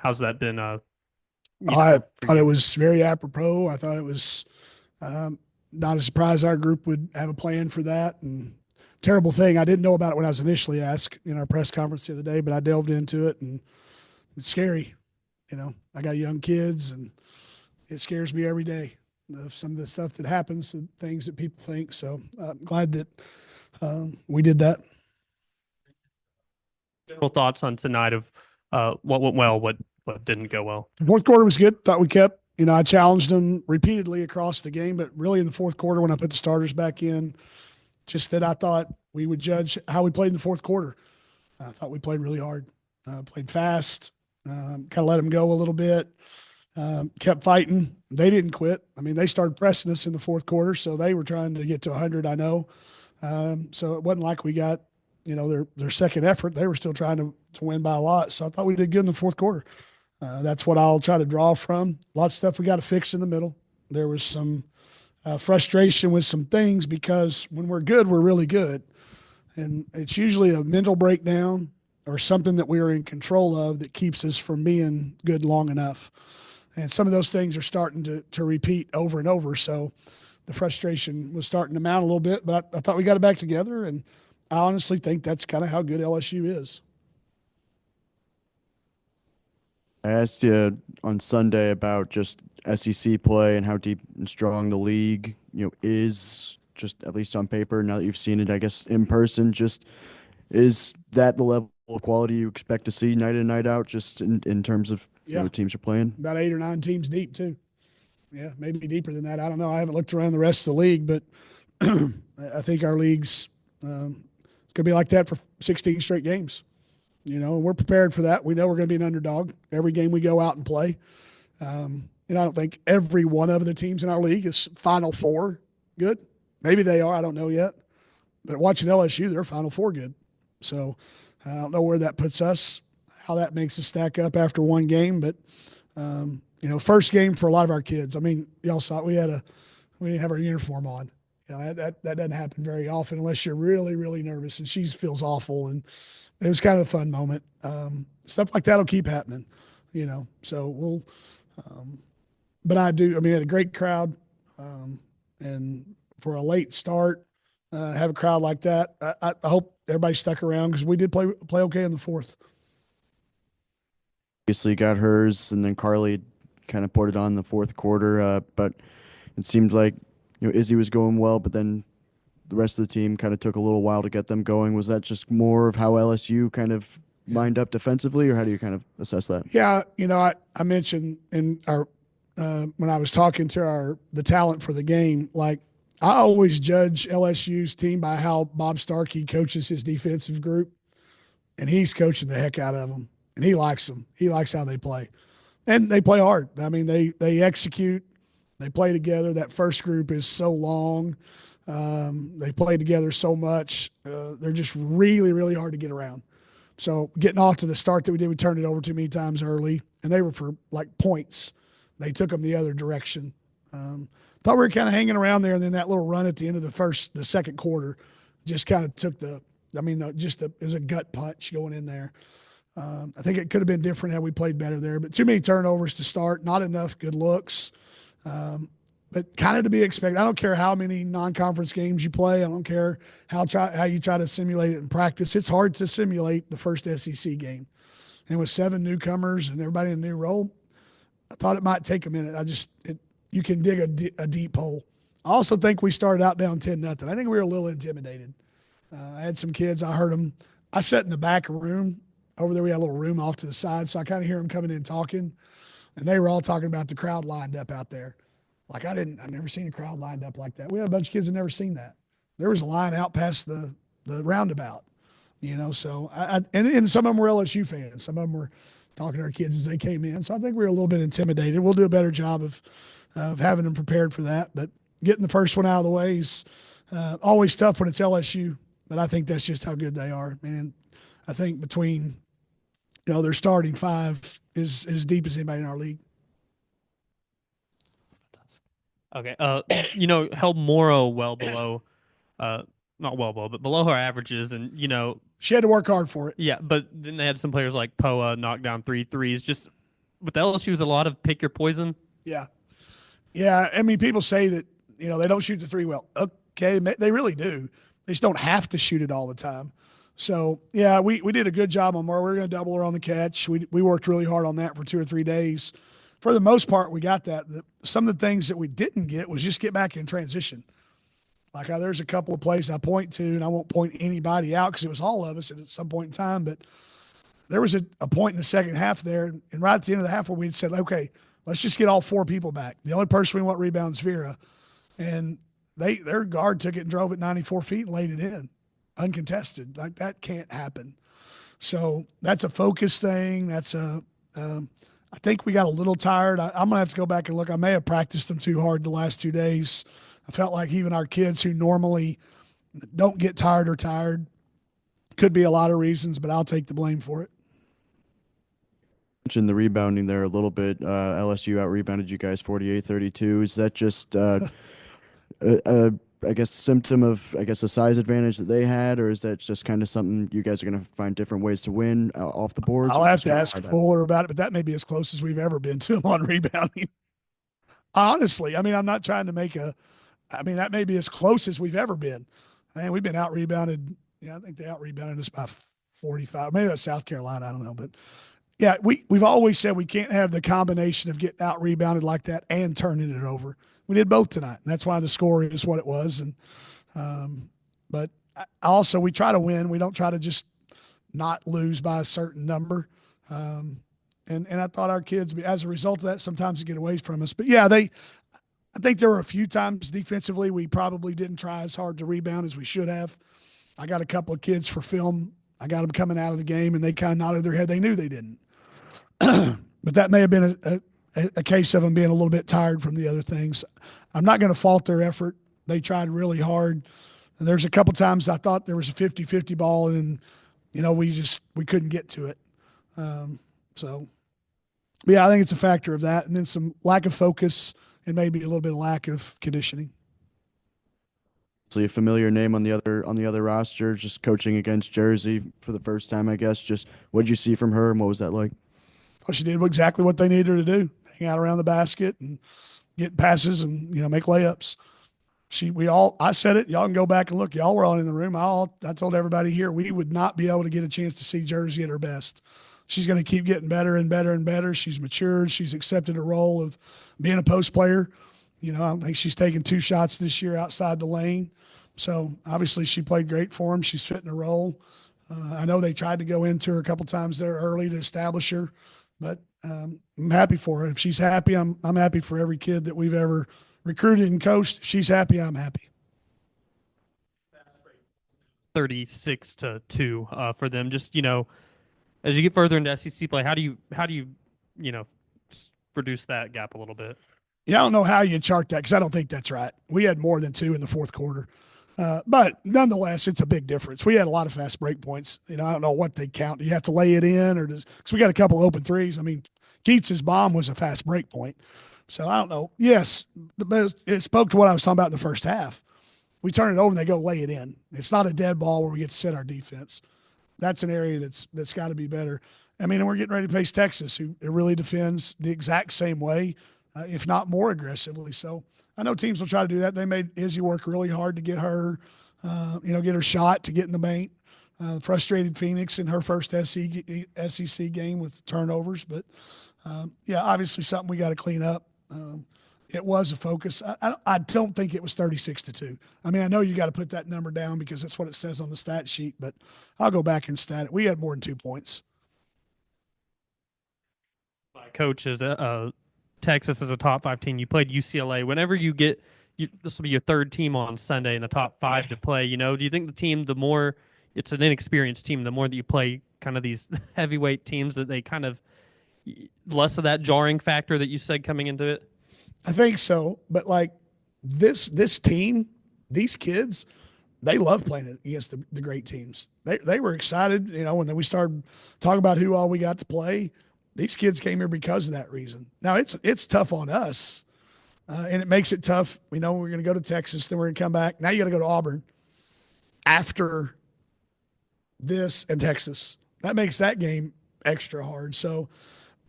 how's that been? I For thought it you? was very apropos. I thought it was um, not a surprise our group would have a plan for that. And terrible thing, I didn't know about it when I was initially asked in our press conference the other day, but I delved into it and it's scary. I got young kids and it scares me every day of some of the stuff that happens, the things that people think. So I'm glad that we did that. General thoughts on tonight of what went well, what didn't go well. Fourth quarter was good. Thought we kept, I challenged them repeatedly across the game, but really in the fourth quarter when I put the starters back in, just that I thought we would judge how we played in the fourth quarter. I thought we played really hard, played fast, kind of let them go a little bit, kept fighting. They didn't quit. I mean, they started pressing us in the fourth quarter, so they were trying to get to 100, I know. So it wasn't like we got, their second effort. They were still trying to win by a lot. So I thought we did good in the fourth quarter. That's what I'll try to draw from. Lots of stuff we got to fix in the middle. There was some frustration with some things because when we're good, we're really good. And it's usually a mental breakdown or something that we are in control of that keeps us from being good long enough. And some of those things are starting to repeat over and over. So the frustration was starting to mount a little bit, but I thought we got it back together. And I honestly think that's kind of how good LSU is. I asked you on Sunday about just SEC play and how deep and strong the league, is just at least on paper. Now that you've seen it, I guess in person, just is that the level of quality you expect to see night in, night out, just in terms of Yeah, the teams are playing? about 8 or 9 teams deep, too. Yeah, maybe deeper than that. I don't know. I haven't looked around the rest of the league, but I think our league's it's going to be like that for 16 straight games. And we're prepared for that. We know we're going to be an underdog every game we go out and play. And I don't think every one of the teams in our league is Final Four good. Maybe they are. I don't know yet. But watching LSU, they're Final Four good. So I don't know where that puts us, how that makes us stack up after one game. But first game for a lot of our kids. I mean, y'all saw it. We didn't have our uniform on. That doesn't happen very often unless you're really, really nervous. And she feels awful. And it was kind of a fun moment. Stuff like that will keep happening, So we'll, but I do. I mean, we had a great crowd, and for a late start, have a crowd like that. I hope everybody stuck around because we did play okay in the fourth. Obviously got hers, and then Carly kind of poured it on in the fourth quarter. But it seemed like Izzy was going well, but then the rest of the team kind of took a little while to get them going. Was that just more of how LSU kind of Yeah, lined up defensively, or how do you kind of assess that? yeah. I mentioned in our when I was talking to the talent for the game, like I always judge LSU's team by how Bob Starkey coaches his defensive group, and he's coaching the heck out of them, and he likes them. He likes how they play, and they play hard. I mean, they execute, they play together. That first group is so long. They play together so much. They're just really, really hard to get around. So getting off to the start that we did, we turned it over too many times early, and they were for like points. They took them the other direction. Thought we were kind of hanging around there, and then that little run at the end of the second quarter, just kind of took the. I mean, it was a gut punch going in there. I think it could have been different had we played better there, but too many turnovers to start, not enough good looks. Um, but kind of to be expected. I don't care how many non-conference games you play. I don't care how you try to simulate it in practice. It's hard to simulate the first SEC game. And with 7 newcomers and everybody in a new role, I thought it might take a minute. You can dig a deep hole. I also think we started out down 10-0. I think we were a little intimidated. I had some kids. I heard them. I sat in the back room over there. We had a little room off to the side, so I kind of hear them coming in talking, and they were all talking about the crowd lined up out there. Like I've never seen a crowd lined up like that. We had a bunch of kids that never seen that. There was a line out past the roundabout, So and some of them were LSU fans. Some of them were talking to our kids as they came in. So I think we were a little bit intimidated. We'll do a better job of having them prepared for that. But getting the first one out of the way is always tough when it's LSU. But I think that's just how good they are. And I think between their starting five is as deep as anybody in our league. Okay. Held Morrow well below, uh, not well below, but below her averages, and She had to work hard for it. yeah. But then they had some players like Poa knock down three threes. Just with LSU is a lot of pick your poison. Yeah. Yeah. I mean, people say that, they don't shoot the three well. Okay. They really do. They just don't have to shoot it all the time. So, yeah, we did a good job on Murray. We're going to double her on the catch. We worked really hard on that for 2 or 3 days. For the most part, we got that. Some of the things that we didn't get was just get back in transition. Like there's a couple of plays I point to, and I won't point anybody out because it was all of us at some point in time. But there was a point in the second half there, and right at the end of the half where we said, okay, let's just get all 4 people back. The only person we want rebounds Vera. And their guard took it and drove it 94 feet and laid it in uncontested. Like that can't happen. So that's a focus thing. I think we got a little tired. I'm going to have to go back and look. I may have practiced them too hard the last 2 days. I felt like even our kids who normally don't get tired or tired, could be a lot of reasons, but I'll take the blame for it. Mentioned the rebounding there a little bit. LSU out rebounded you guys 48-32. Is that just I guess symptom of a size advantage that they had, or is that just kind of something you guys are going to find different ways to win off the boards? I'll have to ask Fuller about it, but that may be as close as we've ever been to him on rebounding. Honestly, I mean, I'm not trying to that may be as close as we've ever been. Man, we've been out rebounded. Yeah, I think they out rebounded us by 45. Maybe that's South Carolina. I don't know, but yeah, we've always said we can't have the combination of getting out rebounded like that and turning it over. We did both tonight, and that's why the score is what it was. And but also we try to win. We don't try to just not lose by a certain number. And I thought our kids, as a result of that, sometimes get away from us. But yeah, I think there were a few times defensively we probably didn't try as hard to rebound as we should have. I got a couple of kids for film. I got them coming out of the game, and they kind of nodded their head. They knew they didn't. But that may have been a case of them being a little bit tired from the other things. I'm not going to fault their effort. They tried really hard. And there's a couple times I thought there was a 50-50 ball, and we couldn't get to it. So yeah, I think it's a factor of that, and then some lack of focus and maybe a little bit of lack of conditioning. So a familiar name on the other roster, just coaching against Jersey for the first time, I guess. Just what did you see from her, and what was that like? Well, she did exactly what they needed her to do: hang out around the basket and get passes and make layups. I said it. Y'all can go back and look. Y'all were all in the room. I told everybody here we would not be able to get a chance to see Jersey at her best. She's going to keep getting better and better and better. She's matured. She's accepted a role of being a post player. I think she's taken 2 shots this year outside the lane. So obviously she played great for them. She's fitting a role. I know they tried to go into her a couple times there early to establish her, but I'm happy for her. If she's happy, I'm happy for every kid that we've ever recruited and coached. If she's happy, I'm happy. 36-2 for them. Just as you get further into SEC play, how do you reduce that gap a little bit? Yeah, I don't know how you chart that because I don't think that's right. We had more than 2 in the fourth quarter. But nonetheless, it's a big difference. We had a lot of fast break points. I don't know what they count. Do you have to lay it in because we got a couple open threes. I mean, Keats's bomb was a fast break point. So I don't know. Yes, it spoke to what I was talking about in the first half. We turn it over and they go lay it in. It's not a dead ball where we get to set our defense. That's an area that's got to be better. I mean, and we're getting ready to face Texas, who really defends the exact same way, if not more aggressively. So I know teams will try to do that. They made Izzy work really hard to get her, get her shot to get in the paint. Frustrated Phoenix in her first SEC game with turnovers. But, yeah, obviously something we got to clean up. It was a focus. I don't think it was 36-2. I mean, I know you got to put that number down because that's what it says on the stat sheet, but I'll go back and stat it. We had more than 2 points. My coach is Texas is a top 5 team. You played UCLA. Whenever you get this will be your 3rd team on Sunday in the top 5 to play. Do you think the team, the more it's an inexperienced team, the more that you play kind of these heavyweight teams, that they kind of less of that jarring factor that you said coming into it? I think so, but like this team, these kids, they love playing against the great teams. They were excited, when we started talking about who all we got to play. These kids came here because of that reason. Now it's tough on us, and it makes it tough. We're going to go to Texas, then we're going to come back. Now you got to go to Auburn after this and Texas. That makes that game extra hard. So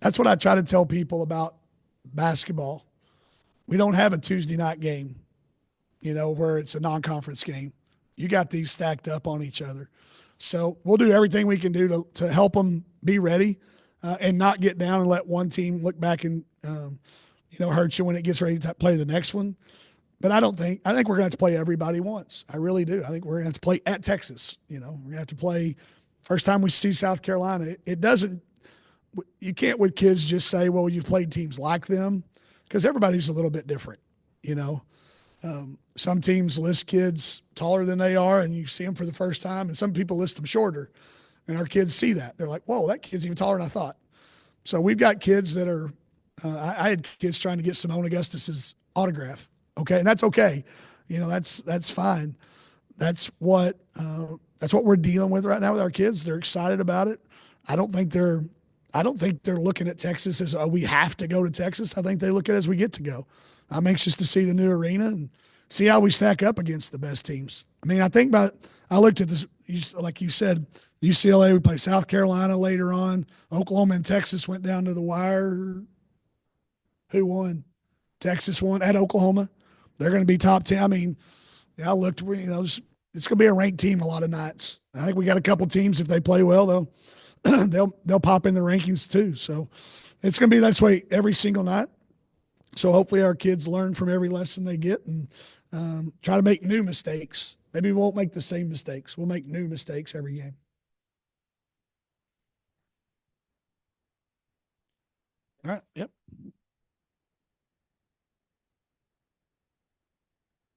That's what I try to tell people about basketball. We don't have a Tuesday night game, where it's a non-conference game. You got these stacked up on each other. So we'll do everything we can do to help them be ready and not get down and let one team look back and, hurt you when it gets ready to play the next one. But I think we're going to have to play everybody once. I really do. I think we're going to have to play at Texas. We're going to have to play first time we see South Carolina. It doesn't, you can't with kids just say, well, you played teams like them, because everybody's a little bit different. Some teams list kids taller than they are, and you see them for the first time, and some people list them shorter, and our kids see that. They're like, whoa, that kid's even taller than I thought. So we've got kids that are I had kids trying to get Simone Augustus's autograph. Okay, and that's okay. That's fine. That's what we're dealing with right now with our kids. They're excited about it. I don't think they're looking at Texas as we have to go to Texas. I think they look at it as we get to go. I'm anxious to see the new arena and see how we stack up against the best teams. I mean, I looked at this, like you said, UCLA, we play South Carolina later on. Oklahoma and Texas went down to the wire. Who won? Texas won at Oklahoma. They're going to be top 10. I mean, I looked, it's going to be a ranked team a lot of nights. I think we got a couple teams, if they play well, they'll pop in the rankings too. So it's going to be that way every single night. So hopefully our kids learn from every lesson they get and try to make new mistakes. Maybe we won't make the same mistakes. We'll make new mistakes every game. All right. Yep.